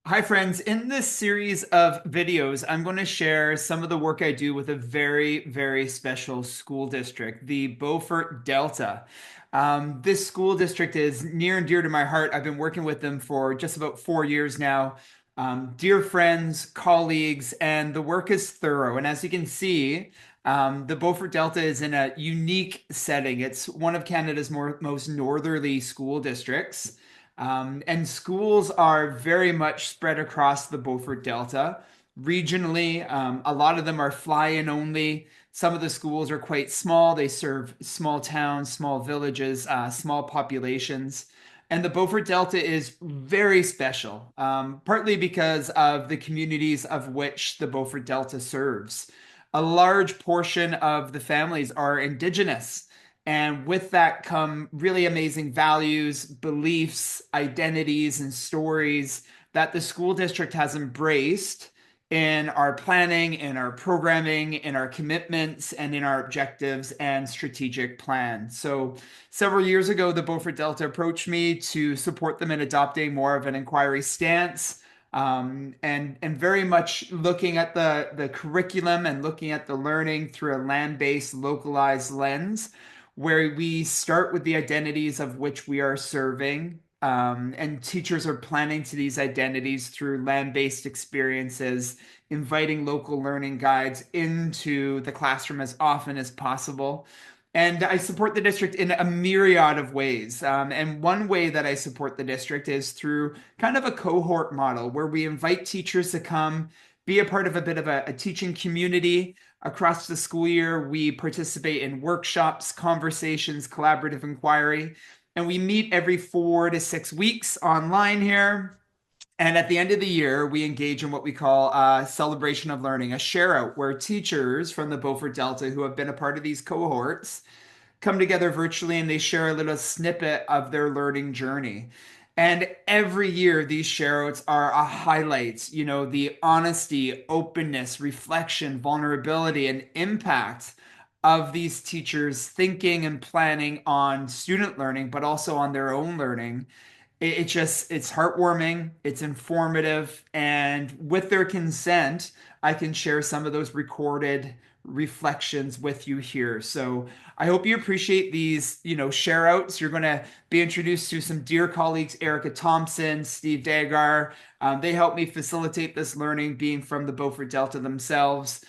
Hi, friends. In this series of videos, I'm going to share some of the work I do with a very, very special school district, the Beaufort Delta. This school district is near and dear to my heart. I've been working with them for just about 4 years now. Dear friends, colleagues, and the work is thorough. And as you can see, the Beaufort Delta is in a unique setting. It's one of Canada's most northerly school districts. And schools are very much spread across the Beaufort Delta. Regionally, a lot of them are fly-in only. Some of the schools are quite small. They serve small towns, small villages, small populations. And the Beaufort Delta is very special, partly because of the communities of which the Beaufort Delta serves. A large portion of the families are Indigenous. And with that come really amazing values, beliefs, identities, and stories that the school district has embraced in our planning, in our programming, in our commitments, and in our objectives and strategic plan. So, several years ago, the Beaufort Delta approached me to support them in adopting more of an inquiry stance. And very much looking at the curriculum and looking at the learning through a land-based, localized lens where we start with the identities of which we are serving. And teachers are planning to these identities through land-based experiences, inviting local learning guides into the classroom as often as possible. And I support the district in a myriad of ways. And one way that I support the district is through kind of a cohort model where we invite teachers to come be a part of a bit of a teaching community. Across the school year, we participate in workshops, conversations, collaborative inquiry, and we meet every 4 to 6 weeks online here. And at the end of the year, we engage in what we call a celebration of learning, a share out, where teachers from the Beaufort Delta who have been a part of these cohorts come together virtually and they share a little snippet of their learning journey. And every year, these shareouts are a highlight, the honesty, openness, reflection, vulnerability, and impact of these teachers thinking and planning on student learning, but also on their own learning. It's heartwarming, it's informative, and with their consent, I can share some of those recorded reflections with you here. So I hope you appreciate these, share outs. You're going to be introduced to some dear colleagues, Erica Thompson, Steve Dagar. They helped me facilitate this learning, being from the Beaufort Delta themselves.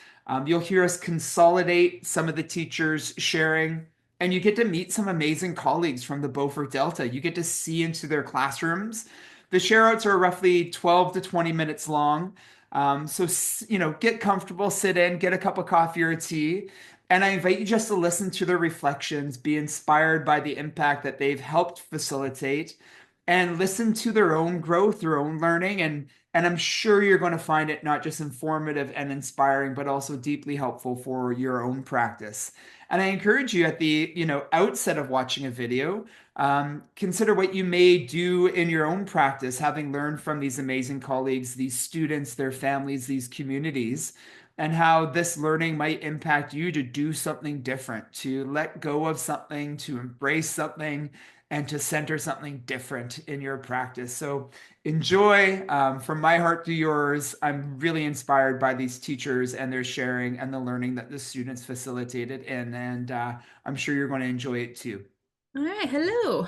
You'll hear us consolidate some of the teachers sharing, and you get to meet some amazing colleagues from the Beaufort Delta. You get to see into their classrooms. The shareouts are roughly 12 to 20 minutes long. So, get comfortable, sit in, get a cup of coffee or tea. And I invite you just to listen to their reflections, be inspired by the impact that they've helped facilitate, and listen to their own growth, their own learning. And I'm sure you're going to find it not just informative and inspiring, but also deeply helpful for your own practice. And I encourage you at the, outset of watching a video, consider what you may do in your own practice, having learned from these amazing colleagues, these students, their families, these communities, and how this learning might impact you to do something different, to let go of something, to embrace something, and to center something different in your practice. So enjoy. From my heart to yours, I'm really inspired by these teachers and their sharing and the learning that the students facilitated. And I'm sure you're going to enjoy it too. All right, hello.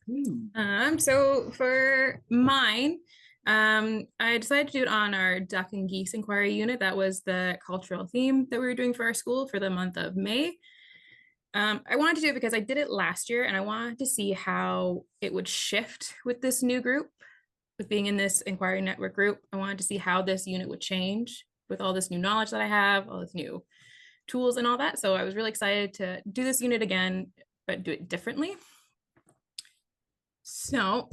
Hmm. So for mine, I decided to do it on our duck and geese inquiry unit. That was the cultural theme that we were doing for our school for the month of May. I wanted to do it because I did it last year and I wanted to see how it would shift with this new group, with being in this inquiry network group. I wanted to see how this unit would change with all this new knowledge that I have, all this new tools and all that. So I was really excited to do this unit again, but do it differently. So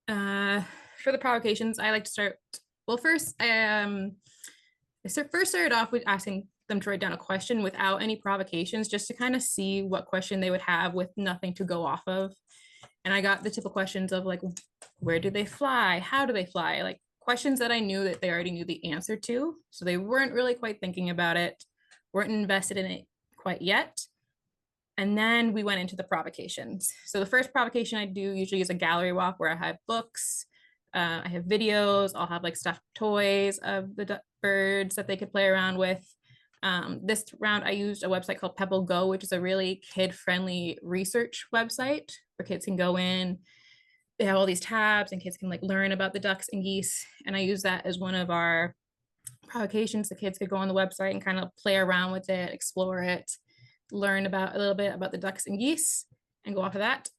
Uh, for the provocations, I like to start. Well, first, first started off with asking them to write down a question without any provocations, just to kind of see what question they would have with nothing to go off of. And I got the typical questions of like, where do they fly? How do they fly? Like questions that I knew that they already knew the answer to. So they weren't really quite thinking about it, weren't invested in it quite yet. And then we went into the provocations. So the first provocation I do usually is a gallery walk where I have books, I have videos. I'll have like stuffed toys of the birds that they could play around with. This round, I used a website called Pebble Go, which is a really kid-friendly research website where kids can go in. They have all these tabs and kids can like learn about the ducks and geese. And I use that as one of our provocations. The kids could go on the website and kind of play around with it, explore it, learn about a little bit about the ducks and geese and go off of that.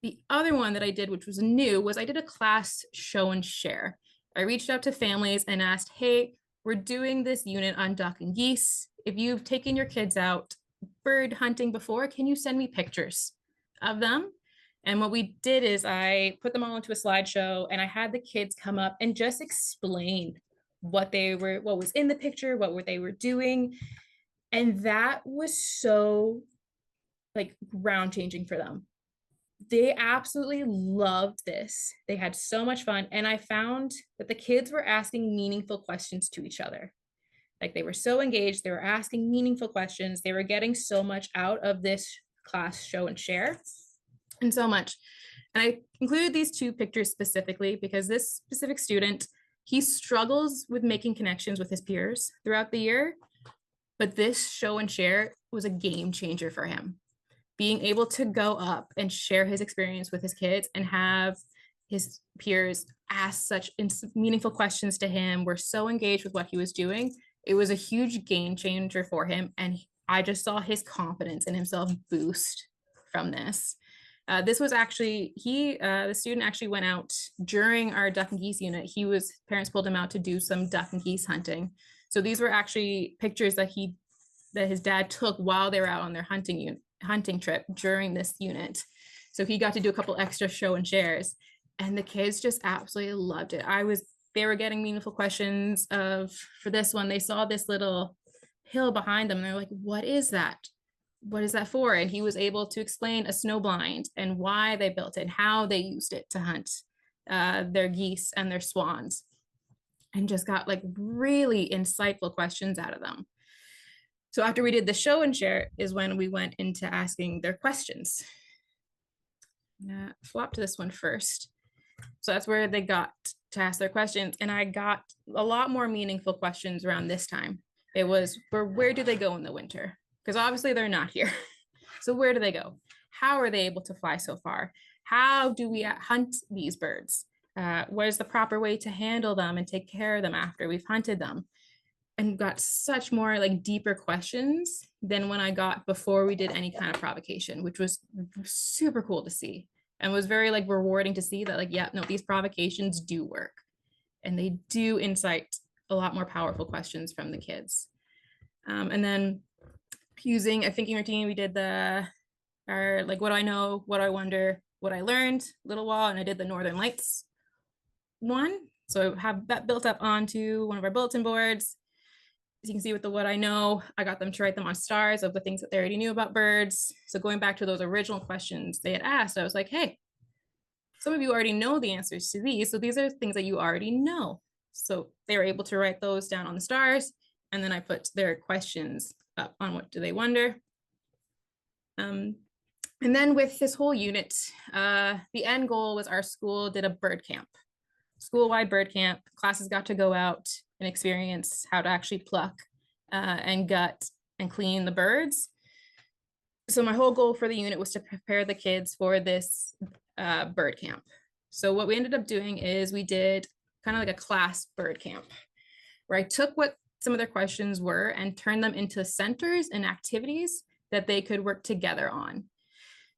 The other one that I did, which was new, was I did a class show and share. I reached out to families and asked, hey, we're doing this unit on duck and geese. If you've taken your kids out bird hunting before, can you send me pictures of them? And what we did is I put them all into a slideshow and I had the kids come up and just explain what was in the picture, they were doing. And that was so like ground changing for them. They absolutely loved this. They had so much fun. And I found that the kids were asking meaningful questions to each other. Like they were so engaged, they were asking meaningful questions. They were getting so much out of this class show and share, and so much. And I included these two pictures specifically because this specific student, he struggles with making connections with his peers throughout the year. But this show and share was a game changer for him. Being able to go up and share his experience with his kids and have his peers ask such meaningful questions to him, were so engaged with what he was doing. It was a huge game changer for him. And I just saw his confidence in himself boost from this. This was actually, the student actually went out during our duck and geese unit. Parents pulled him out to do some duck and geese hunting. So these were actually pictures that his dad took while they were out on their hunting trip during this unit. So he got to do a couple extra show and shares, and the kids just absolutely loved it. They were getting meaningful questions for this one, they saw this little hill behind them and they're like, what is that? What is that for? And he was able to explain a snow blind and why they built it and how they used it to hunt their geese and their swans, and just got like really insightful questions out of them. So after we did the show and share is when we went into asking their questions. Flop to this one first. So that's where they got to ask their questions. And I got a lot more meaningful questions around this time. It was, where do they go in the winter? Because obviously they're not here. So where do they go? How are they able to fly so far? How do we hunt these birds? What is the proper way to handle them and take care of them after we've hunted them? And got such more like deeper questions than when I got before we did any kind of provocation, which was super cool to see, and was very like rewarding to see that like, yeah, no, these provocations do work and they do incite a lot more powerful questions from the kids. And then using a thinking routine, we did our like, what do I know, what do I wonder, what I learned, little while, and I did the Northern Lights one. So I have that built up onto one of our bulletin boards. As you can see with the what I know, I got them to write them on stars of the things that they already knew about birds. So going back to those original questions they had asked, I was like, hey, some of you already know the answers to these. So these are things that you already know. So they were able to write those down on the stars. And then I put their questions up on what do they wonder. And then with this whole unit, the end goal was our school did a bird camp, school-wide bird camp. Classes got to go out and experience how to actually pluck and gut and clean the birds. So my whole goal for the unit was to prepare the kids for this bird camp. So what we ended up doing is we did kind of like a class bird camp where I took what some of their questions were and turned them into centers and activities that they could work together on.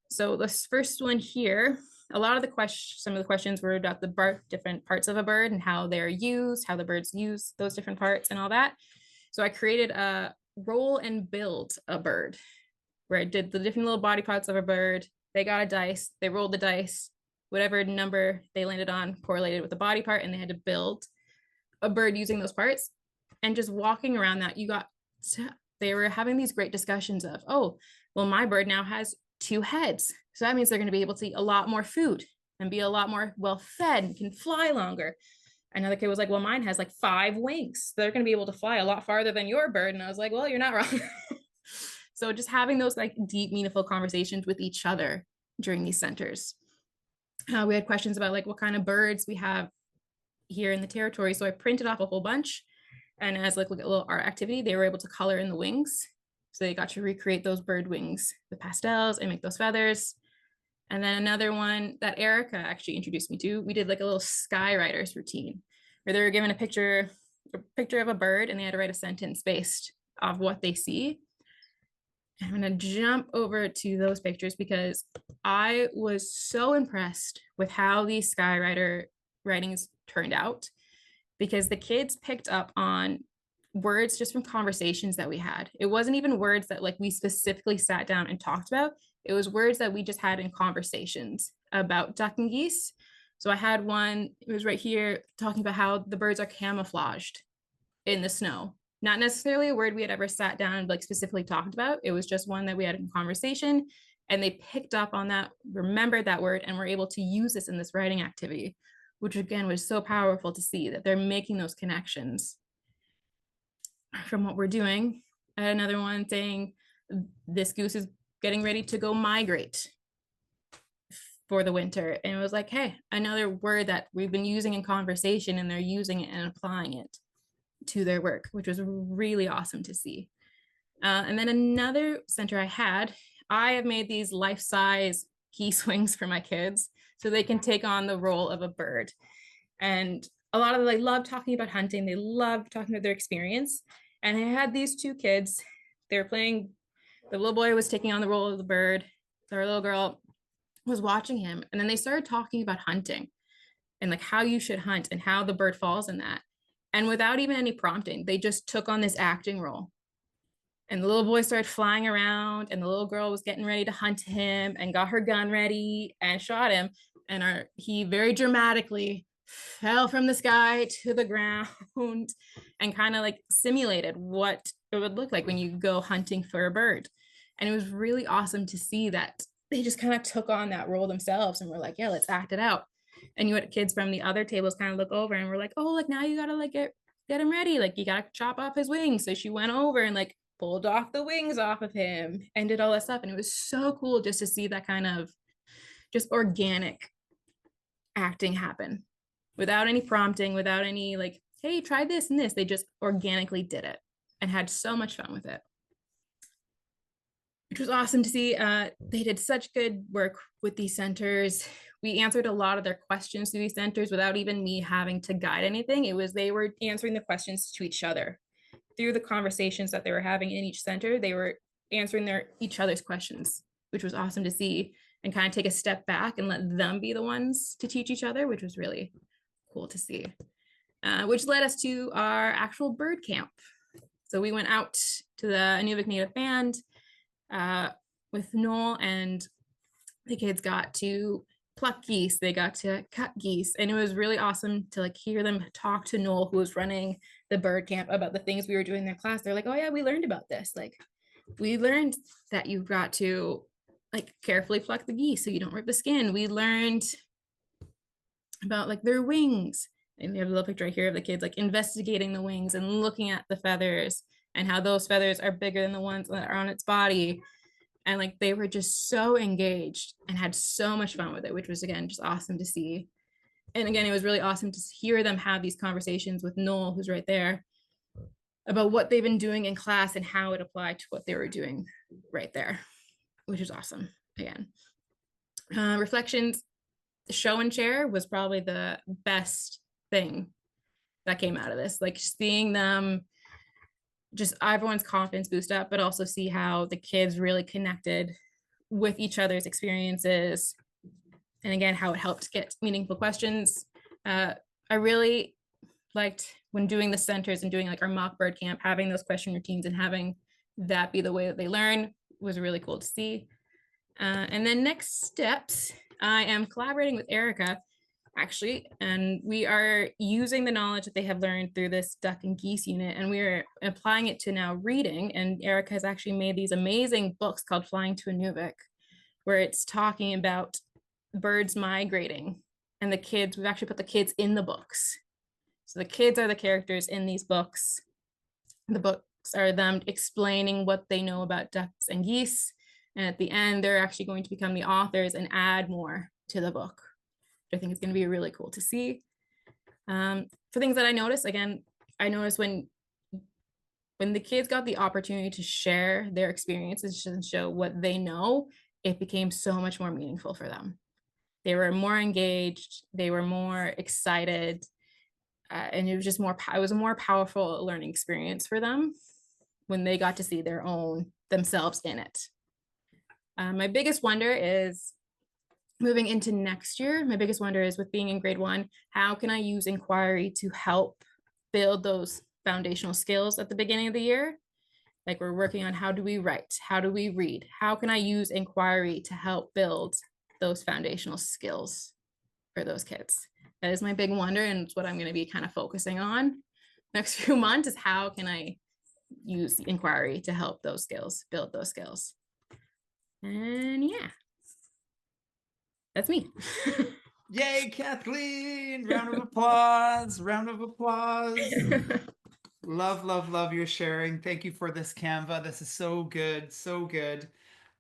So this first one here, some of the questions were about the different parts of a bird and how they're used, how the birds use those different parts and all that. So I created a roll and build a bird where I did the different little body parts of a bird. They got a dice, they rolled the dice, whatever number they landed on correlated with the body part, and they had to build a bird using those parts. And just walking around that, they were having these great discussions of, oh, well, my bird now has 2 heads. So that means they're going to be able to eat a lot more food and be a lot more well-fed and can fly longer. Another kid was like, well, mine has like 5 wings. They're going to be able to fly a lot farther than your bird. And I was like, well, you're not wrong. So just having those like deep, meaningful conversations with each other during these centers. We had questions about like what kind of birds we have here in the territory. So I printed off a whole bunch, and as like a little art activity, they were able to color in the wings. So they got to recreate those bird wings, the pastels, and make those feathers. And then another one that Erica actually introduced me to, we did like a little skywriters routine where they were given a picture of a bird, and they had to write a sentence based off what they see. And I'm going to jump over to those pictures because I was so impressed with how these skywriter writings turned out, because the kids picked up on words just from conversations that we had. It wasn't even words that like we specifically sat down and talked about. It was words that we just had in conversations about duck and geese. So I had one, it was right here, talking about how the birds are camouflaged in the snow. Not necessarily a word we had ever sat down and like specifically talked about. It was just one that we had in conversation, and they picked up on that, remembered that word, and were able to use this in this writing activity, which again was so powerful to see that they're making those connections from what we're doing. I had another one saying this goose is getting ready to go migrate for the winter. And it was like, hey, another word that we've been using in conversation, and they're using it and applying it to their work, which was really awesome to see. And then another center I have made these life-size geese wings for my kids so they can take on the role of a bird. And a lot of them, they love talking about hunting. They love talking about their experience. And I had these two kids, they were playing, the little boy was taking on the role of the bird. Our little girl was watching him. And then they started talking about hunting and like how you should hunt and how the bird falls in that. And without even any prompting, they just took on this acting role. And the little boy started flying around, and the little girl was getting ready to hunt him and got her gun ready and shot him. And he very dramatically fell from the sky to the ground and kind of like simulated what it would look like when you go hunting for a bird. And it was really awesome to see that they just kind of took on that role themselves and were like, yeah, let's act it out. And you had kids from the other tables kind of look over and were like, oh, like now you gotta like get him ready, like you gotta chop off his wings. So she went over and like pulled off the wings off of him and did all that stuff. And it was so cool just to see that kind of just organic acting happen without any prompting, without any like, hey, try this and this. They just organically did it and had so much fun with it, which was awesome to see. They did such good work with these centers. We answered a lot of their questions through these centers without even me having to guide anything. It was they were answering the questions to each other through the conversations that they were having in each center. They were answering each other's questions, which was awesome to see, and kind of take a step back and let them be the ones to teach each other, which was really cool to see. Which led us to our actual bird camp. So we went out to the Inuvik Native Band with Noel, and the kids got to pluck geese, they got to cut geese, and it was really awesome to like hear them talk to Noel, who was running the bird camp, about the things we were doing in their class. They're like, oh yeah, we learned about this, like we learned that you've got to like carefully pluck the geese so you don't rip the skin. We learned about like their wings, and we have a little picture right here of the kids like investigating the wings and looking at the feathers and how those feathers are bigger than the ones that are on its body. And like they were just so engaged and had so much fun with it, which was again just awesome to see. And again, it was really awesome to hear them have these conversations with Noel, who's right there, about what they've been doing in class and how it applied to what they were doing right there, which is awesome. Again, reflections, the show and share was probably the best thing that came out of this. Like seeing them, just everyone's confidence boost up, but also see how the kids really connected with each other's experiences. And again, how it helped get meaningful questions. I really liked when doing the centers and doing like our mock bird camp, having those question routines and having that be the way that they learn was really cool to see. And then next steps, I am collaborating with Erica actually, and we are using the knowledge that they have learned through this duck and geese unit, and we are applying it to now reading. And Erica has actually made these amazing books called Flying to Inuvik, where it's talking about birds migrating, and the kids, we've actually put the kids in the books. So the kids are the characters in these books. The books are them explaining what they know about ducks and geese. And at the end, they're actually going to become the authors and add more to the book. I think it's going to be really cool to see. For things that I noticed, again, I noticed when the kids got the opportunity to share their experiences and show what they know, it became so much more meaningful for them. They were more engaged, they were more excited, and it was just more. It was a more powerful learning experience for them when they got to see their own themselves in it. My biggest wonder is moving into next year. My biggest wonder is with being in grade one, how can I use inquiry to help build those foundational skills at the beginning of the year? Like we're working on how do we write? How do we read? How can I use inquiry to help build those foundational skills for those kids? That is my big wonder, and it's what I'm going to be kind of focusing on next few months is how can I use inquiry to help those skills, build those skills. And yeah, that's me. Yay, Kathleen! Round of applause. Round of applause. Love, love, love your sharing. Thank you for this Canva. This is so good, so good.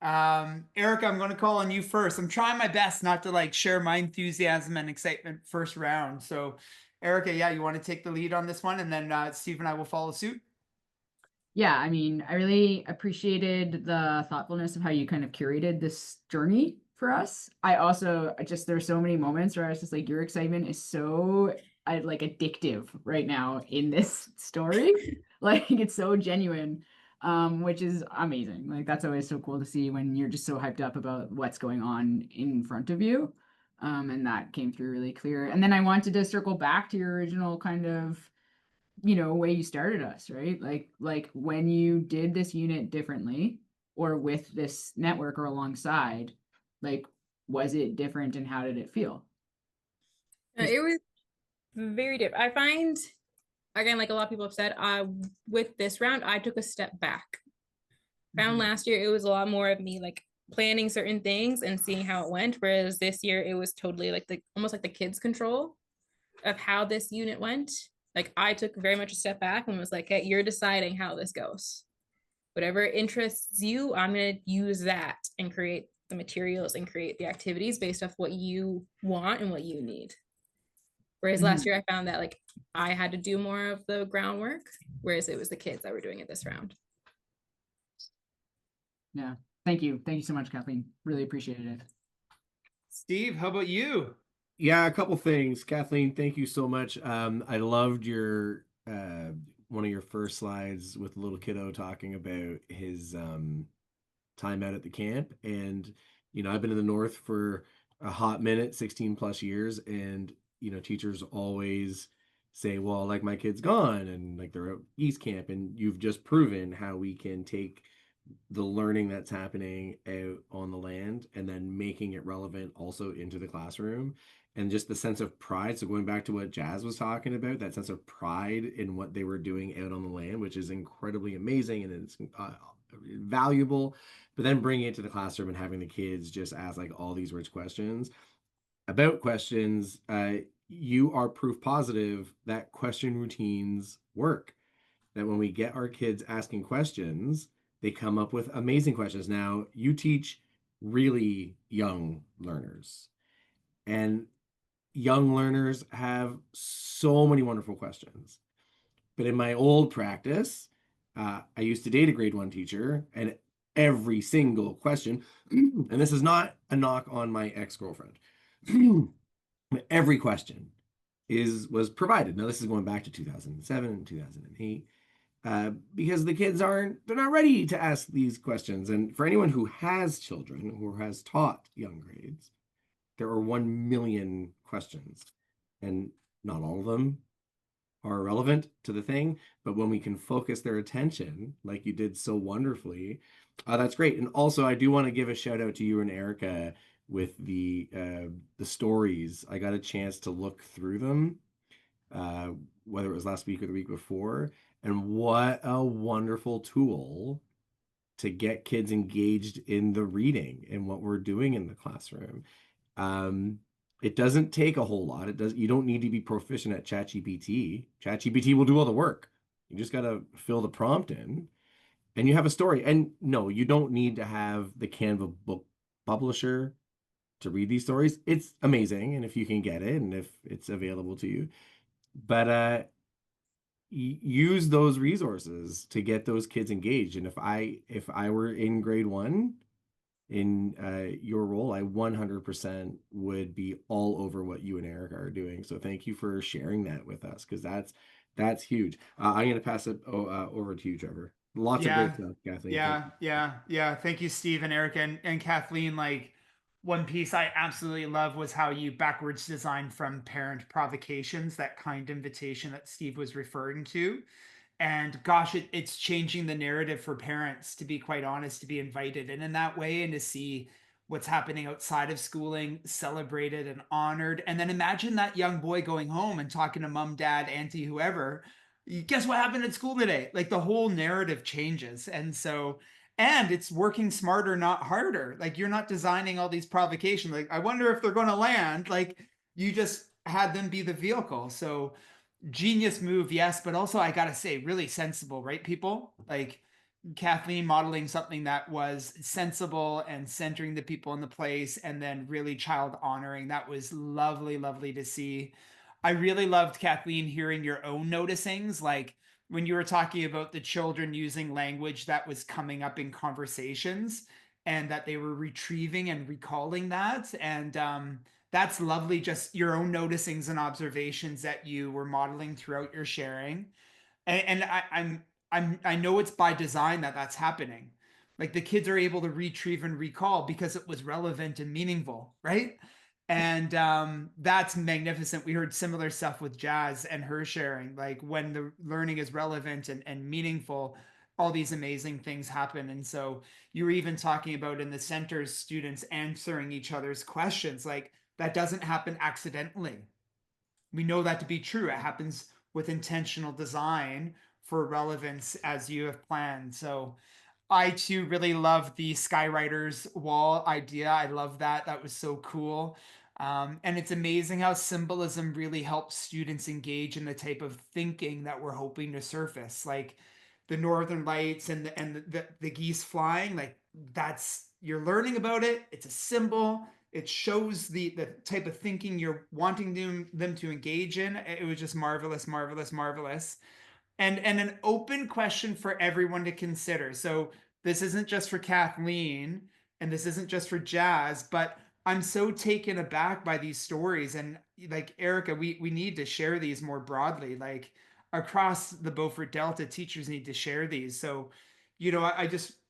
Erica, I'm going to call on you first. I'm trying my best not to like share my enthusiasm and excitement first round. So, Erica, yeah, you want to take the lead on this one, and then Steve and I will follow suit. Yeah, I mean, I really appreciated the thoughtfulness of how you kind of curated this journey for us. I just there's so many moments where I was just like, your excitement is so like addictive right now in this story. Like it's so genuine, which is amazing. Like that's always so cool to see when you're just so hyped up about what's going on in front of you. And that came through really clear. And then I wanted to circle back to your original kind of way you started us, right? Like when you did this unit differently or with this network or alongside, like was it different and how did it feel? Just It was very different. I find, again, like a lot of people have said, with this round, I took a step back. Found last year, it was a lot more of me like planning certain things and seeing how it went. Whereas this year, it was totally like almost like the kids' control of how this unit went. Like I took very much a step back and was like, hey, you're deciding how this goes. Whatever interests you, I'm going to use that and create the materials and create the activities based off what you want and what you need. Whereas last year I found that like I had to do more of the groundwork, whereas it was the kids that were doing it this round. Yeah. Thank you. Thank you so much, Kathleen. Really appreciated it. Steve, how about you? Yeah, a couple things. Kathleen, thank you so much. I loved your one of your first slides with the little kiddo talking about his time out at the camp. And, I've been in the North for a hot minute, 16 plus years, and, teachers always say, well, like my kid's gone and like they're at East Camp, and you've just proven how we can take the learning that's happening out on the land and then making it relevant also into the classroom, and just the sense of pride. So going back to what Jazz was talking about, that sense of pride in what they were doing out on the land, which is incredibly amazing and it's valuable, but then bringing it to the classroom and having the kids just ask like all these rich questions about questions. You are proof positive that question routines work, that when we get our kids asking questions, they come up with amazing questions. Now, you teach really young learners, and young learners have so many wonderful questions. But in my old practice, I used to date a grade one teacher, and every single question, and this is not a knock on my ex-girlfriend, every question was provided. Now, this is going back to 2007 and 2008. Because the kids they're not ready to ask these questions. And for anyone who has children or has taught young grades, there are 1 million questions, and not all of them are relevant to the thing. But when we can focus their attention, like you did so wonderfully, that's great. And also, I do want to give a shout out to you and Erica with the stories. I got a chance to look through them, whether it was last week or the week before. And what a wonderful tool to get kids engaged in the reading and what we're doing in the classroom. It doesn't take a whole lot. You don't need to be proficient at ChatGPT. ChatGPT will do all the work. You just got to fill the prompt in and you have a story. And no, you don't need to have the Canva book publisher to read these stories. It's amazing, and if you can get it and if it's available to you, but use those resources to get those kids engaged. And if I were in grade one in your role, I 100% would be all over what you and Erica are doing. So thank you for sharing that with us, because that's huge. I'm going to pass it over to you, Trevor. Lots of great Yeah. stuff, Kathleen. Thank Yeah, yeah, yeah. Thank you, Steve and Erica and Kathleen. Like, one piece I absolutely love was how you backwards designed from parent provocations, that kind invitation that Steve was referring to. And gosh, it's changing the narrative for parents, to be quite honest, to be invited and in that way, and to see what's happening outside of schooling celebrated and honored. And then imagine that young boy going home and talking to mom, dad, auntie, whoever, guess what happened at school today? Like, the whole narrative changes. And so, and it's working smarter, not harder. Like, you're not designing all these provocations. Like, I wonder if they're going to land. Like, you just had them be the vehicle. So, genius move, yes, but also I gotta say, really sensible, right, people? Like, Kathleen modeling something that was sensible and centering the people in the place, and then really child honoring. That was lovely, lovely to see. I really loved, Kathleen, hearing your own noticings, like when you were talking about the children using language that was coming up in conversations, and that they were retrieving and recalling that. And that's lovely, just your own noticings and observations that you were modeling throughout your sharing. And I know it's by design that that's happening. Like, the kids are able to retrieve and recall because it was relevant and meaningful, right? And that's magnificent. We heard similar stuff with Jazz and her sharing. Like, when the learning is relevant and meaningful, all these amazing things happen. And so you were even talking about in the centers, students answering each other's questions. Like, that doesn't happen accidentally. We know that to be true. It happens with intentional design for relevance as you have planned. So I too really love the Skywriters wall idea. I love that. That was so cool. And it's amazing how symbolism really helps students engage in the type of thinking that we're hoping to surface. Like, the Northern Lights and the geese flying, like, that's, you're learning about it. It's a symbol. It shows the type of thinking you're wanting them to engage in. It was just marvelous, marvelous, marvelous. And an open question for everyone to consider. So this isn't just for Kathleen, and this isn't just for Jazz, but I'm so taken aback by these stories. And like, Erica, we need to share these more broadly. Like, across the Beaufort Delta, teachers need to share these. So,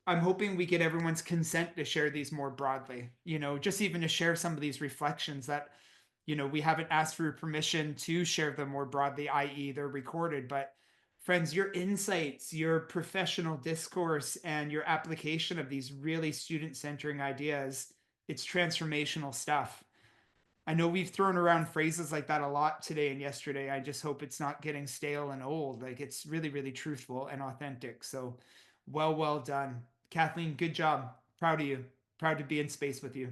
I'm hoping we get everyone's consent to share these more broadly, just even to share some of these reflections that, we haven't asked for your permission to share them more broadly, i.e. they're recorded. But friends, your insights, your professional discourse, and your application of these really student-centering ideas, it's transformational stuff. I know we've thrown around phrases like that a lot today and yesterday. I just hope it's not getting stale and old. Like, it's really, really truthful and authentic. So well done. Kathleen, good job. Proud of you. Proud to be in space with you.